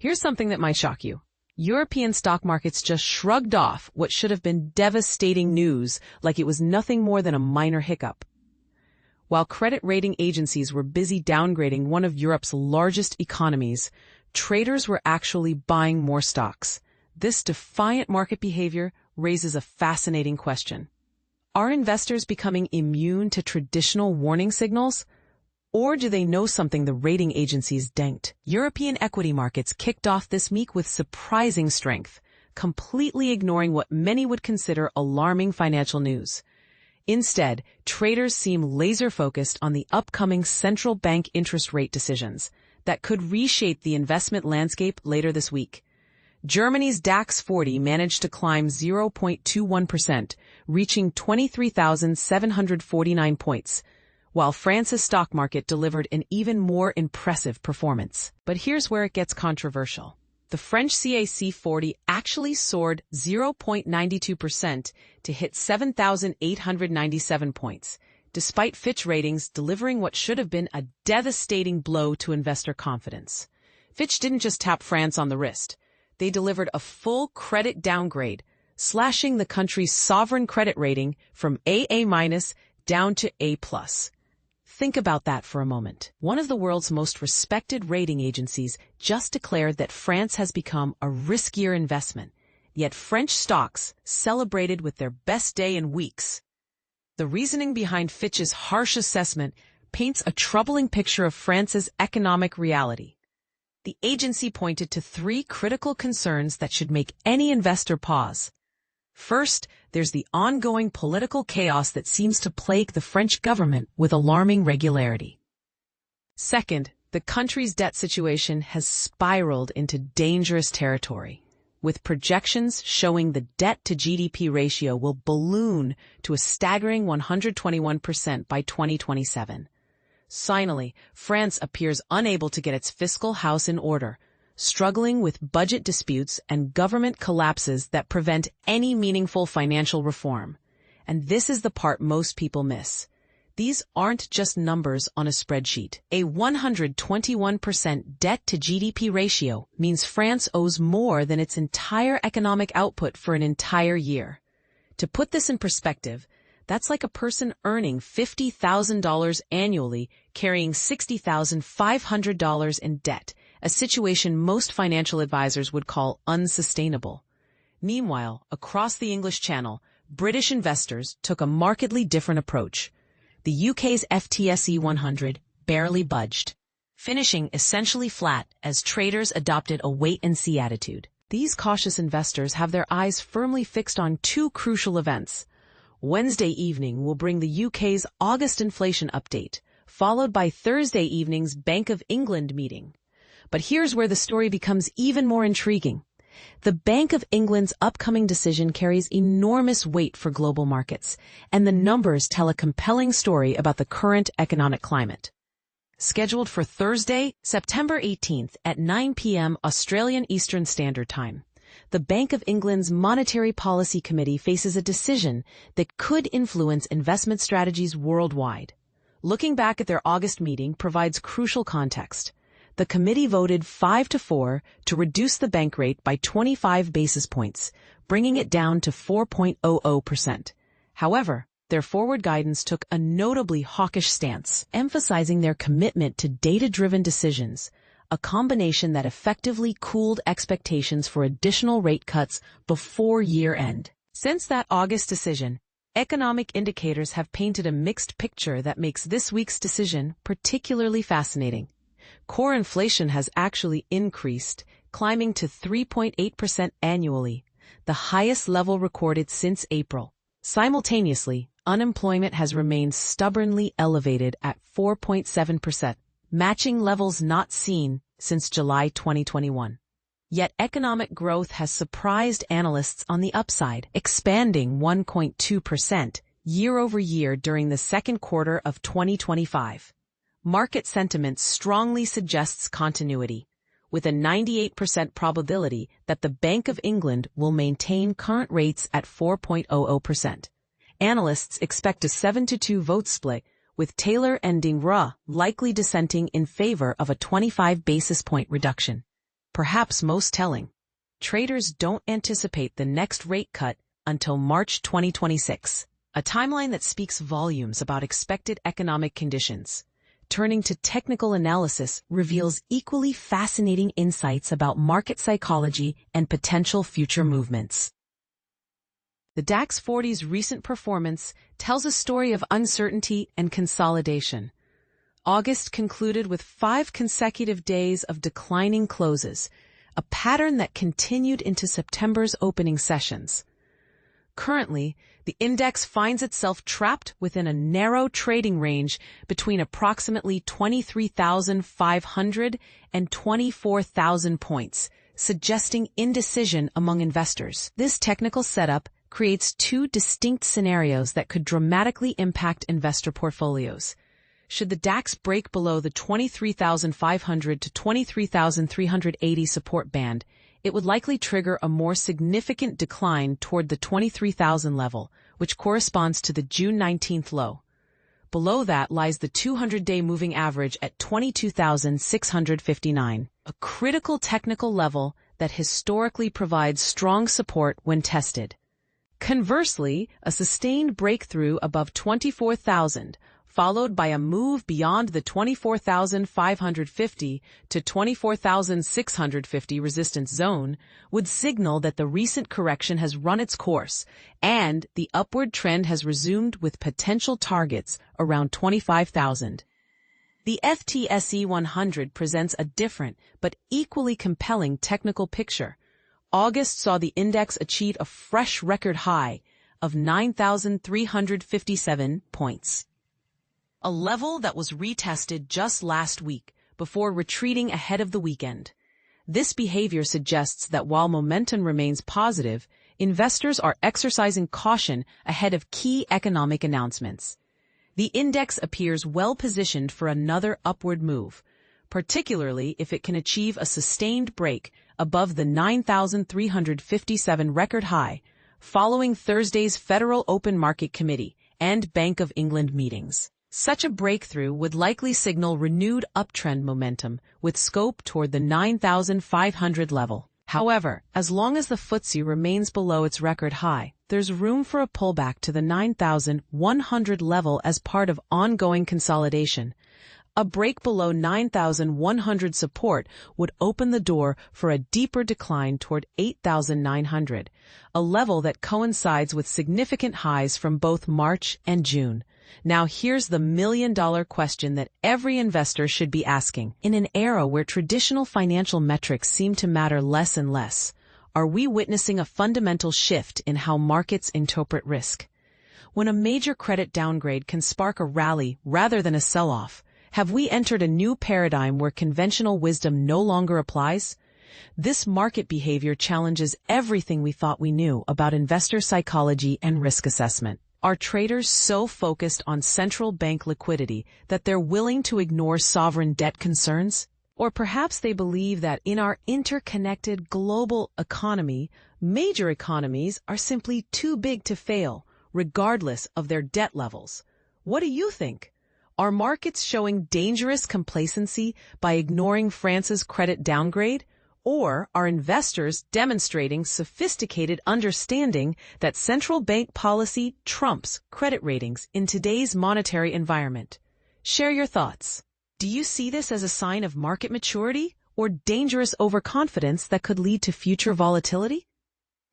Here's something that might shock you. European stock markets just shrugged off what should have been devastating news like it was nothing more than a minor hiccup. While credit rating agencies were busy downgrading one of Europe's largest economies, traders were actually buying more stocks. This defiant market behavior raises a fascinating question. Are investors becoming immune to traditional warning signals? Or do they know something the rating agencies didn't? European equity markets kicked off this week with surprising strength, completely ignoring what many would consider alarming financial news. Instead, traders seem laser-focused on the upcoming central bank interest rate decisions that could reshape the investment landscape later this week. Germany's DAX 40 managed to climb 0.21%, reaching 23,749 points, while France's stock market delivered an even more impressive performance. But here's where it gets controversial. The French CAC 40 actually soared 0.92% to hit 7,897 points, despite Fitch ratings delivering what should have been a devastating blow to investor confidence. Fitch didn't just tap France on the wrist. They delivered a full credit downgrade, slashing the country's sovereign credit rating from AA- down to A+. Think about that for a moment. One of the world's most respected rating agencies just declared that France has become a riskier investment, yet French stocks celebrated with their best day in weeks. The reasoning behind Fitch's harsh assessment paints a troubling picture of France's economic reality. The agency pointed to three critical concerns that should make any investor pause. First, there's the ongoing political chaos that seems to plague the French government with alarming regularity. Second, the country's debt situation has spiraled into dangerous territory, with projections showing the debt-to-GDP ratio will balloon to a staggering 121% by 2027. Finally, France appears unable to get its fiscal house in order, struggling with budget disputes and government collapses that prevent any meaningful financial reform. And this is the part most people miss. These aren't just numbers on a spreadsheet. A 121% debt-to-GDP ratio means France owes more than its entire economic output for an entire year. To put this in perspective, that's like a person earning $50,000 annually carrying $60,500 in debt, a situation most financial advisors would call unsustainable. Meanwhile, across the English Channel, British investors took a markedly different approach. The UK's FTSE 100 barely budged, finishing essentially flat as traders adopted a wait-and-see attitude. These cautious investors have their eyes firmly fixed on two crucial events. Wednesday evening will bring the UK's August inflation update, followed by Thursday evening's Bank of England meeting. But here's where the story becomes even more intriguing. The Bank of England's upcoming decision carries enormous weight for global markets, and the numbers tell a compelling story about the current economic climate. Scheduled for Thursday, September 18th at 9 p.m. Australian Eastern Standard Time, the Bank of England's Monetary Policy Committee faces a decision that could influence investment strategies worldwide. Looking back at their August meeting provides crucial context. The committee voted 5-4 to reduce the bank rate by 25 basis points, bringing it down to 4.00%. However, their forward guidance took a notably hawkish stance, emphasizing their commitment to data-driven decisions, a combination that effectively cooled expectations for additional rate cuts before year-end. Since that August decision, economic indicators have painted a mixed picture that makes this week's decision particularly fascinating. Core inflation has actually increased, climbing to 3.8% annually, the highest level recorded since April. Simultaneously, unemployment has remained stubbornly elevated at 4.7%, matching levels not seen since July 2021. Yet economic growth has surprised analysts on the upside, expanding 1.2% year-over-year during the second quarter of 2025. Market sentiment strongly suggests continuity, with a 98% probability that the Bank of England will maintain current rates at 4.00%. Analysts expect a 7-2 vote split, with Taylor and Downgrade likely dissenting in favor of a 25 basis point reduction. perhaps most telling. Traders don't anticipate the next rate cut until March 2026, a timeline that speaks volumes about expected economic conditions. Turning to technical analysis reveals equally fascinating insights about market psychology and potential future movements. The DAX 40's recent performance tells a story of uncertainty and consolidation. August concluded with 5 consecutive days of declining closes, a pattern that continued into September's opening sessions. Currently, the index finds itself trapped within a narrow trading range between approximately 23,500 and 24,000 points, suggesting indecision among investors. This technical setup creates 2 distinct scenarios that could dramatically impact investor portfolios. Should the DAX break below the 23,500 to 23,380 support band, it would likely trigger a more significant decline toward the 23,000 level, which corresponds to the June 19th low. Below that lies the 200-day moving average at 22,659, a critical technical level that historically provides strong support when tested. Conversely, a sustained breakthrough above 24,000, followed by a move beyond the 24,550 to 24,650 resistance zone, would signal that the recent correction has run its course and the upward trend has resumed with potential targets around 25,000. The FTSE 100 presents a different but equally compelling technical picture. August saw the index achieve a fresh record high of 9,357 points. A level that was retested just last week before retreating ahead of the weekend. This behavior suggests that while momentum remains positive, investors are exercising caution ahead of key economic announcements. The index appears well positioned for another upward move, particularly if it can achieve a sustained break above the 9,357 record high following Thursday's Federal Open Market Committee and Bank of England meetings. Such a breakthrough would likely signal renewed uptrend momentum with scope toward the 9,500 level. However, as long as the FTSE remains below its record high, there's room for a pullback to the 9,100 level as part of ongoing consolidation. A break below 9,100 support would open the door for a deeper decline toward 8,900, a level that coincides with significant highs from both March and June. Now here's the million-dollar question that every investor should be asking. In an era where traditional financial metrics seem to matter less and less, are we witnessing a fundamental shift in how markets interpret risk? When a major credit downgrade can spark a rally rather than a sell-off, have we entered a new paradigm where conventional wisdom no longer applies? This market behavior challenges everything we thought we knew about investor psychology and risk assessment. Are traders so focused on central bank liquidity that they're willing to ignore sovereign debt concerns? Or perhaps they believe that in our interconnected global economy, major economies are simply too big to fail, regardless of their debt levels. What do you think? Are markets showing dangerous complacency by ignoring France's credit downgrade? Or are investors demonstrating sophisticated understanding that central bank policy trumps credit ratings in today's monetary environment? Share your thoughts. Do you see this as a sign of market maturity or dangerous overconfidence that could lead to future volatility?